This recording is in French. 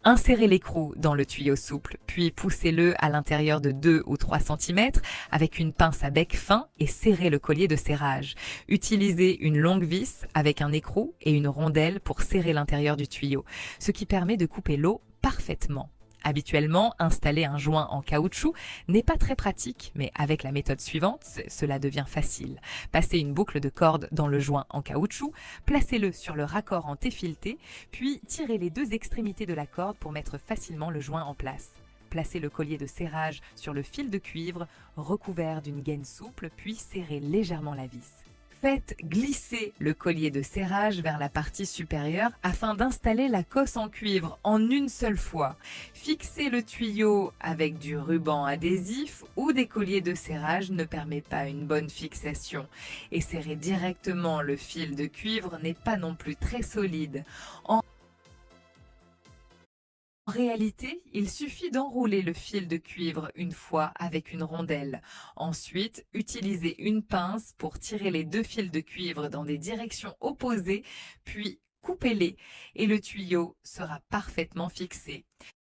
Insérez l'écrou dans le tuyau souple, puis poussez-le à l'intérieur de 2 ou 3 cm avec une pince à bec fin et serrez le collier de serrage. Utilisez une longue vis avec un écrou et une rondelle pour serrer l'intérieur du tuyau, ce qui permet de couper l'eau parfaitement. Habituellement, installer un joint en caoutchouc n'est pas très pratique, mais avec la méthode suivante, cela devient facile. Passez une boucle de corde dans le joint en caoutchouc, placez-le sur le raccord en T-fileté, puis tirez les deux extrémités de la corde pour mettre facilement le joint en place. Placez le collier de serrage sur le fil de cuivre, recouvert d'une gaine souple, puis serrez légèrement la vis. Faites glisser le collier de serrage vers la partie supérieure afin d'installer la cosse en cuivre en une seule fois. Fixer le tuyau avec du ruban adhésif ou des colliers de serrage ne permet pas une bonne fixation. Et serrer directement le fil de cuivre n'est pas non plus très solide. En réalité, il suffit d'enrouler le fil de cuivre une fois avec une rondelle. Ensuite, utilisez une pince pour tirer les deux fils de cuivre dans des directions opposées, puis coupez-les et le tuyau sera parfaitement fixé.